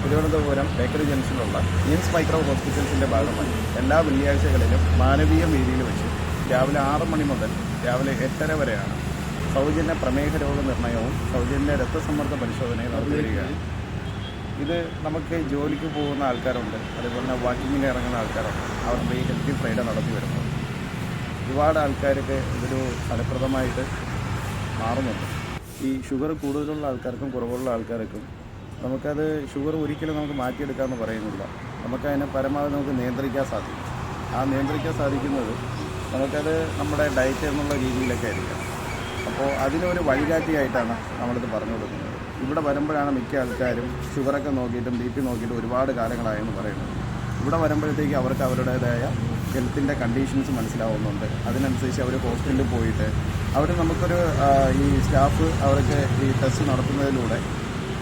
Thiruvananthapuram bakery ജംഗ്ഷനിലുള്ള ഇൻസ് micro ഹോസ്പിറ്റൽസിൻ്റെ ഭാഗമായി എല്ലാ വെള്ളിയാഴ്ചകളിലും മാനവീയ വേദിയിൽ വെച്ച് രാവിലെ 6 മണി മുതൽ രാവിലെ 8:30 വരെയാണ് സൗജന്യ പ്രമേഹ രോഗ നിർണയവും സൗജന്യ രക്തസമ്മർദ്ദ പരിശോധനയും നടത്തി വരികയാണ്. ഇത് നമുക്ക് ജോലിക്ക് പോകുന്ന ആൾക്കാരുണ്ട്, അതുപോലെ തന്നെ വാക്കിങ്ങിന് ഇറങ്ങുന്ന ആൾക്കാരുണ്ട്. അവരുടെ ഈ ഹെൽത്തി ഫ്രൈഡേ നടത്തി വരുന്നത് ഒരുപാട് ആൾക്കാർക്ക് ഇതൊരു ഫലപ്രദമായിട്ട് മാറുന്നുണ്ട്. ഈ ഷുഗർ കൂടുതലുള്ള ആൾക്കാർക്കും കുറവുള്ള ആൾക്കാർക്കും നമുക്കത് ഷുഗർ ഒരിക്കലും നമുക്ക് മാറ്റിയെടുക്കാമെന്ന് പറയുന്നില്ല. നമുക്കതിനെ പരമാവധി നമുക്ക് നിയന്ത്രിക്കാൻ സാധിക്കും. ആ നിയന്ത്രിക്കാൻ സാധിക്കുന്നത് നമുക്കത് നമ്മുടെ ഡയറ്റ് എന്നുള്ള രീതിയിലൊക്കെ ആയിരിക്കാം. അപ്പോൾ അതിനൊരു വഴികാട്ടിയായിട്ടാണ് നമ്മളിത് പറഞ്ഞു കൊടുക്കുന്നത്. ഇവിടെ വരുമ്പോഴാണ് മിക്ക ആൾക്കാരും ഷുഗറൊക്കെ നോക്കിയിട്ടും BP നോക്കിയിട്ടും ഒരുപാട് കാലങ്ങളായെന്ന് പറയുന്നത്. ഇവിടെ വരുമ്പോഴത്തേക്ക് അവർക്ക് അവരുടേതായ ഹെൽത്തിൻ്റെ കണ്ടീഷൻസ് മനസ്സിലാവുന്നുണ്ട്. അതിനനുസരിച്ച് അവർ ഹോസ്പിറ്റലിൽ പോയിട്ട് നമുക്കൊരു ഈ സ്റ്റാഫ് അവർക്ക് ഈ ടെസ്റ്റ് നടത്തുന്നതിലൂടെ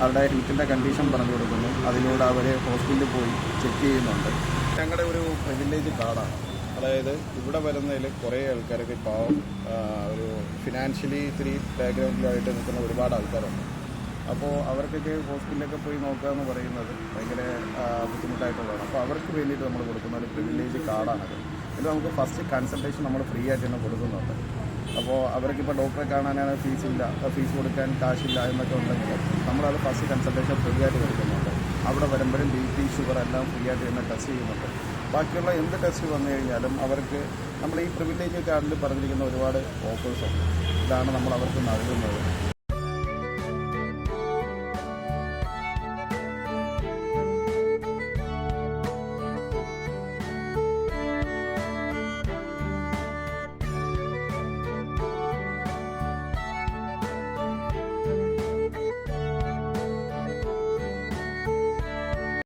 അവരുടെ ഹെൽത്തിൻ്റെ കണ്ടീഷൻ പറഞ്ഞു കൊടുക്കുന്നു. അതിലൂടെ അവർ ഹോസ്പിറ്റലിൽ പോയി ചെക്ക് ചെയ്യുന്നുണ്ട്. ഞങ്ങളുടെ ഒരു പ്രിവിലേജ് കാർഡാണ്. അതായത് ഇവിടെ വരുന്നതിൽ കുറേ ആൾക്കാരൊക്കെ പാവം ഒരു ഫിനാൻഷ്യലി ഇത്തിരി ബാക്ക്ഗ്രൗണ്ടിലായിട്ട് നിൽക്കുന്ന ഒരുപാട് ആൾക്കാരുണ്ട്. അപ്പോൾ അവർക്കൊക്കെ ഹോസ്പിറ്റലിലൊക്കെ പോയി നോക്കുക എന്ന് പറയുന്നത് ഭയങ്കര ബുദ്ധിമുട്ടായിട്ടുള്ളതാണ്. അപ്പോൾ അവർക്ക് വേണ്ടിയിട്ട് നമ്മൾ കൊടുക്കുന്ന ഒരു പ്രിവിലേജ് കാർഡാണത്. ഇത് നമുക്ക് ഫസ്റ്റ് കൺസൾട്ടേഷൻ നമ്മൾ ഫ്രീ ആയിട്ട് തന്നെ കൊടുക്കുന്നുണ്ട്. അപ്പോൾ അവർക്കിപ്പോൾ ഡോക്ടറെ കാണാനാണ് ഫീസ് കൊടുക്കാൻ കാശില്ല എന്നൊക്കെ ഉണ്ടെങ്കിൽ നമ്മളത് ഫസ്റ്റ് കൺസൾട്ടേഷൻ ഫ്രീ ആയിട്ട് കൊടുക്കുന്നുണ്ട്. അവിടെ വരുമ്പോഴും BP ഷുഗർ എല്ലാം ഫ്രീ ആയിട്ട് തന്നെ ടെസ്റ്റ് ചെയ്യുന്നുണ്ട്. ബാക്കിയുള്ള എന്ത് ടെസ്റ്റ് വന്നു കഴിഞ്ഞാലും അവർക്ക് നമ്മൾ ഈ പ്രിവിലേജ് കാർഡിൽ പറഞ്ഞിരിക്കുന്ന ഒരുപാട് ഓഫേഴ്സുണ്ട്. ഇതാണ് നമ്മൾ അവർക്ക് നൽകുന്നത്.